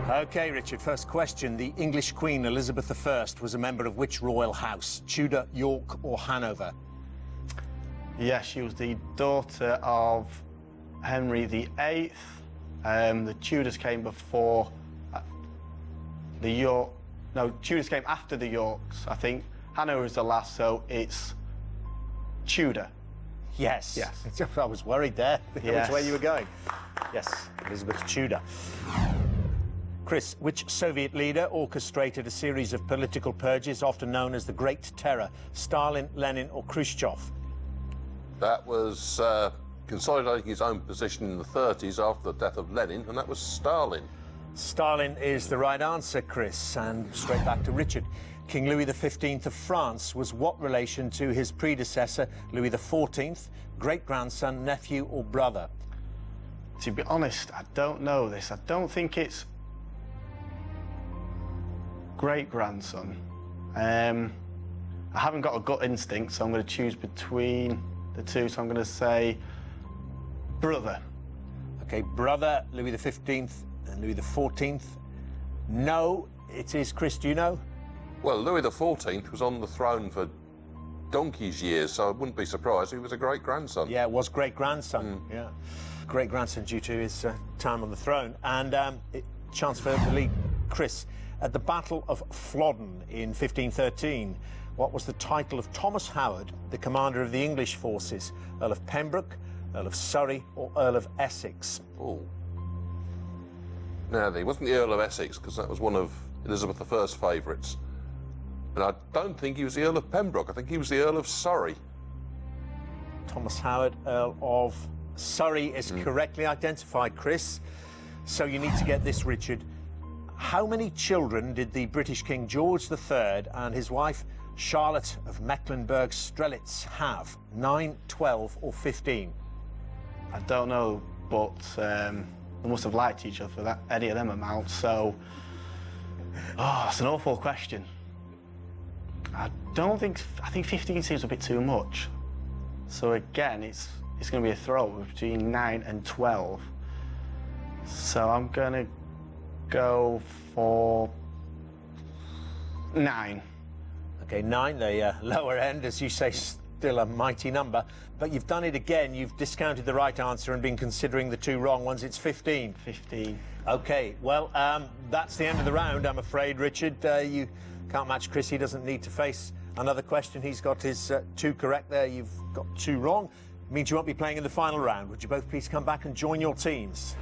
OK, Richard, first question. The English Queen Elizabeth I was a member of which royal house? Tudor, York or Hanover? Yes, she was the daughter of Henry VIII. The Tudors came before the York... No, Tudors came after the Yorks, I think. Hanover is the last, so it's Tudor. Yes. Yes. I was worried there. Yes. Which way you were going. Yes, Elizabeth Tudor. Chris, which Soviet leader orchestrated a series of political purges often known as the Great Terror? Stalin, Lenin or Khrushchev? That was consolidating his own position in the 30s after the death of Lenin, and that was Stalin. Stalin is the right answer, Chris. And straight back to Richard. King Louis XV of France was what relation to his predecessor, Louis XIV, great-grandson, nephew or brother? To be honest, I don't know this. I don't think it's great-grandson. I haven't got a gut instinct, so I'm going to choose between the two, so I'm going to say brother. OK, brother, Louis XV and Louis XIV. No, it is. Chris, do you know? Well, Louis XIV was on the throne for donkey's years, so I wouldn't be surprised if he was a great-grandson. Yeah, it was great-grandson, yeah. Great-grandson due to his time on the throne. And chance for the lead, Chris. At the Battle of Flodden in 1513, what was the title of Thomas Howard, the commander of the English forces? Earl of Pembroke, Earl of Surrey or Earl of Essex? Oh. Now, he wasn't the Earl of Essex, because that was one of Elizabeth I's favourites. And I don't think he was the Earl of Pembroke. I think he was the Earl of Surrey. Thomas Howard, Earl of Surrey is correctly identified, Chris. So you need to get this, Richard. How many children did the British King George III and his wife Charlotte of Mecklenburg-Strelitz have? 9, 12 or 15? I don't know, but they must have liked each other for that, any of them amounts, so... Oh, it's an awful question. I think 15 seems a bit too much. So again, it's going to be a throw between 9 and 12. So I'm going to go for 9. OK, 9, the lower end, as you say, still a mighty number. But you've done it again. You've discounted the right answer and been considering the two wrong ones. It's 15. 15. OK, well, that's the end of the round, I'm afraid, Richard. You can't match Chris. He doesn't need to face another question. He's got his 2 correct there. You've got 2 wrong. It means you won't be playing in the final round. Would you both please come back and join your teams?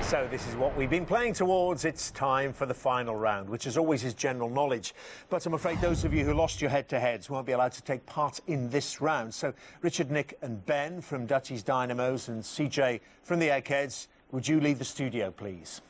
So this is what we've been playing towards. It's time for the final round, which as always is general knowledge. But I'm afraid those of you who lost your head-to-heads won't be allowed to take part in this round. So Richard, Nick and Ben from Dutchie's Dynamos and CJ from the Eggheads, would you leave the studio, please?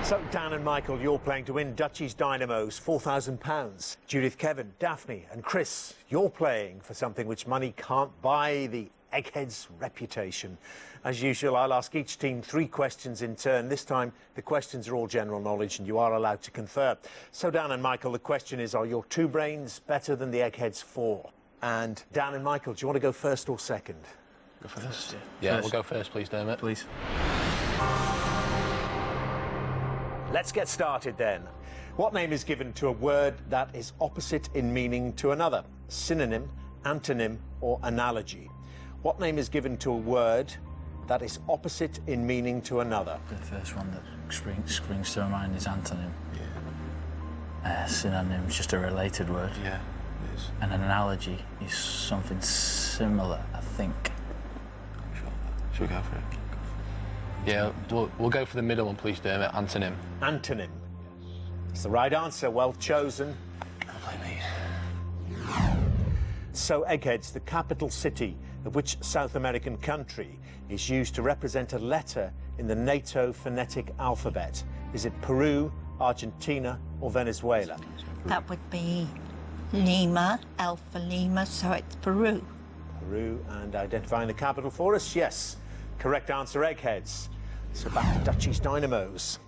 So, Dan and Michael, you're playing to win Dutchie's Dynamos, £4,000. Judith, Kevin, Daphne and Chris, you're playing for something which money can't buy, the Egghead's reputation. As usual, I'll ask each team 3 questions in turn. This time, the questions are all general knowledge and you are allowed to confer. So, Dan and Michael, the question is, are your 2 brains better than the Egghead's 4? And Dan and Michael, do you want to go first or second? Go first. Yeah, we'll go first, please, Dermot. Please. Let's get started then. What name is given to a word that is opposite in meaning to another? Synonym, antonym or analogy? What name is given to a word that is opposite in meaning to another? The first one that springs to my mind is antonym. Yeah. Synonym is just a related word. Yeah, it is. And an analogy is something similar, I think. Should we go for it? Yeah, we'll go for the middle one, please, Dermot. Antonym. Antonym. It's the right answer. Well chosen. Don't blame me. So, Eggheads, the capital city of which South American country is used to represent a letter in the NATO phonetic alphabet? Is it Peru, Argentina or Venezuela? That would be Lima, Alpha Lima, so it's Peru. Peru, and identifying the capital for us? Yes. Correct answer, Eggheads. So back to Dutchie's Dynamos.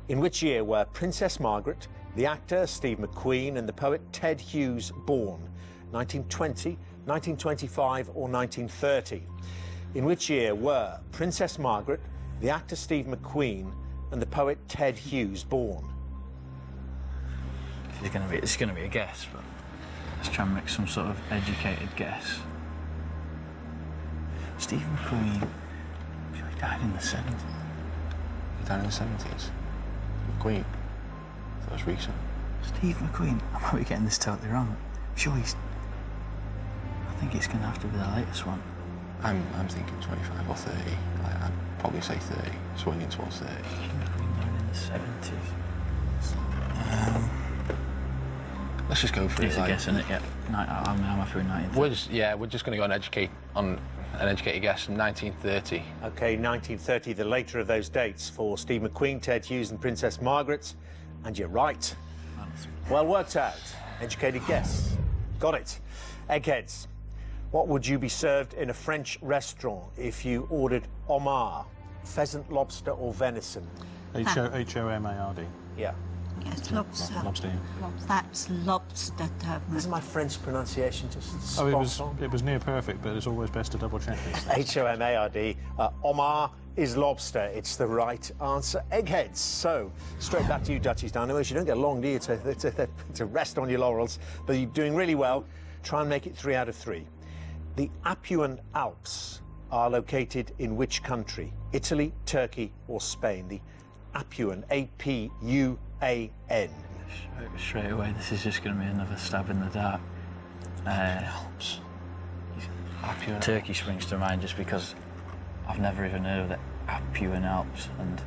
In which year were Princess Margaret, the actor Steve McQueen and the poet Ted Hughes born? 1920, 1925 or 1930? In which year were Princess Margaret, the actor Steve McQueen and the poet Ted Hughes born? It's gonna be a guess, but let's try and make some sort of educated guess. Steve McQueen, I'm sure he died in the 70s. He died in the 70s. McQueen. That was recent. Steve McQueen, I might be getting this totally wrong. I'm sure he's... I think it's gonna have to be the latest one. I'm thinking 25 or 30. I'd probably say 30, swinging towards 30. Steve McQueen died in the 70s. Let's just go for It's it. a guess, isn't it? Yeah. I'm happy with 1930. We're just going to go on an educated guess from 1930. OK, 1930, the later of those dates for Steve McQueen, Ted Hughes and Princess Margaret. And you're right. Well worked out. Educated guess. Got it. Eggheads. What would you be served in a French restaurant if you ordered homard, pheasant, lobster or venison? H-O-M-A-R-D. Yeah. Yes, lobster. Lobster. That's lobster, Dermot. Isn't my French pronunciation just Oh, spot on? it was near perfect, but it's always best to double check these things. H-O-M-A-R-D. Homard is lobster. It's the right answer. Eggheads. So, straight back to you, Duchies. Down the way. You don't get long, do you, to rest on your laurels? But you're doing really well. Try and make it 3 out of 3. The Apuan Alps are located in which country? Italy, Turkey or Spain? The Apuan, A-P-U-A-N. Straight away, this is just going to be another stab in the dark. Alps. Turkey springs to mind just because I've never even heard of the Apuan Alps, and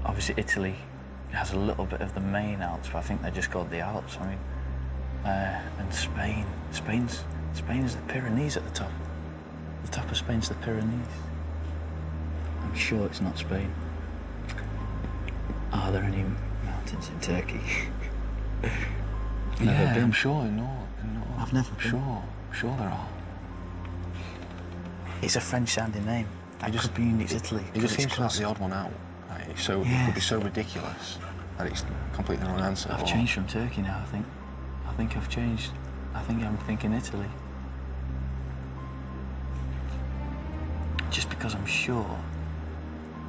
obviously Italy has a little bit of the main Alps, but I think they're just called the Alps. I mean, and Spain's the Pyrenees at the top. The top of Spain's the Pyrenees. I'm sure it's not Spain. Are there any mountains in Turkey? Yeah, I'm sure. No. I've never been. Sure there are. It's a French-sounding name. That could be in Italy. It just seems like the odd one out. Right? So it could be so ridiculous that it's completely the wrong answer. I've changed from Turkey now, I think. I think I've changed. I think I'm thinking Italy. Just because I'm sure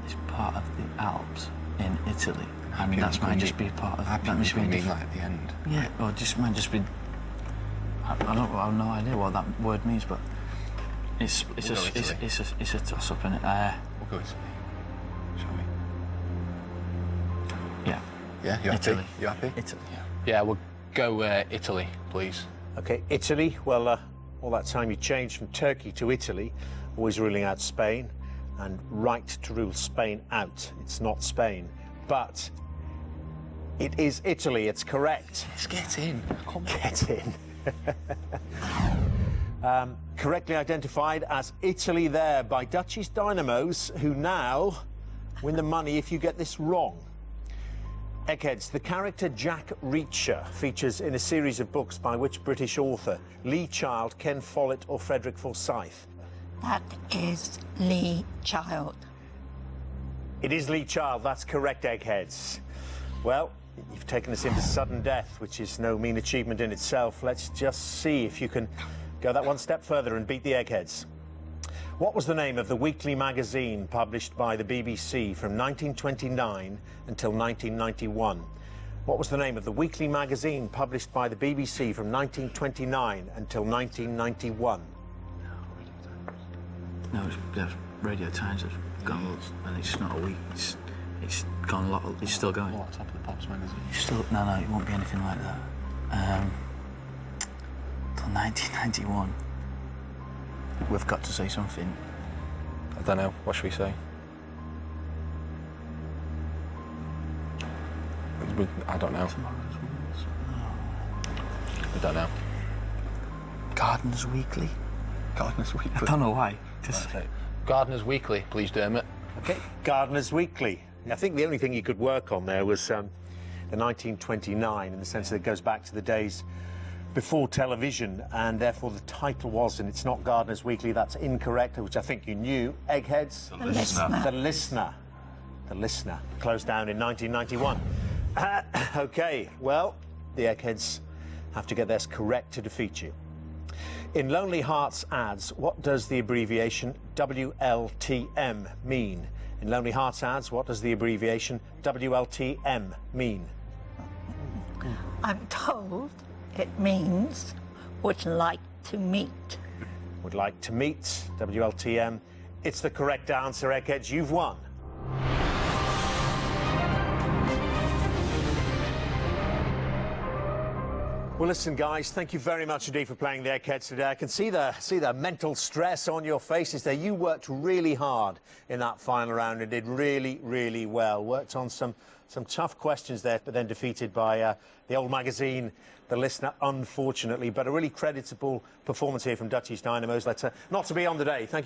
it's part of the Alps in Italy. I mean, that might just be part of... That must mean like at the end. Yeah, or just might just be... I have no idea what that word means, but it's a toss-up, innit? We'll go Italy, shall we? Yeah. Yeah, you happy? Italy. You happy? Italy, yeah. Yeah, we'll go Italy, please. OK, Italy. Well, all that time you changed from Turkey to Italy, always ruling out Spain, and right to rule Spain out. It's not Spain, but it is Italy. It's correct. Let's get in. Come on. Get in. Correctly identified as Italy there by Duchies Dynamos, who now win the money if you get this wrong. Eggheads, the character Jack Reacher features in a series of books by which British author? Lee Child, Ken Follett or Frederick Forsyth? That is Lee Child. It is Lee Child, that's correct, Eggheads. Well, you've taken us into sudden death, which is no mean achievement in itself. Let's just see if you can go that one step further and beat the Eggheads. What was the name of the weekly magazine published by the BBC from 1929 until 1991? What was the name of the weekly magazine published by the BBC from 1929 until 1991? No, the Radio Times have gone, and it's not a week. It's gone a lot. It's still going. Oh, Top of the Pops magazine. No, it won't be anything like that. Till 1991. We've got to say something. I don't know. What should we say? I don't know. I don't know. Gardeners Weekly. Gardeners Weekly. I don't know why. Just Gardeners Weekly, please, Dermot. OK, Gardeners Weekly. I think the only thing you could work on there was the 1929, in the sense that it goes back to the days before television, and therefore the title was, and it's not Gardeners Weekly, that's incorrect, which I think you knew. Eggheads? The Listener. The Listener. The Listener. Closed down in 1991. OK, well, the Eggheads have to get this correct to defeat you. In Lonely Hearts ads, what does the abbreviation WLTM mean? In Lonely Hearts Ads, what does the abbreviation WLTM mean? I'm told it means would like to meet. Would like to meet, WLTM. It's the correct answer, Eggheads. You've won. Well, listen, guys, thank you very much indeed for playing the Eggheads today. I can see the mental stress on your faces there. You worked really hard in that final round and did really, really well. Worked on some tough questions there, but then defeated by the old magazine, The Listener, unfortunately. But a really creditable performance here from Dutchie's Dynamos. Not to be on the day. Thank you.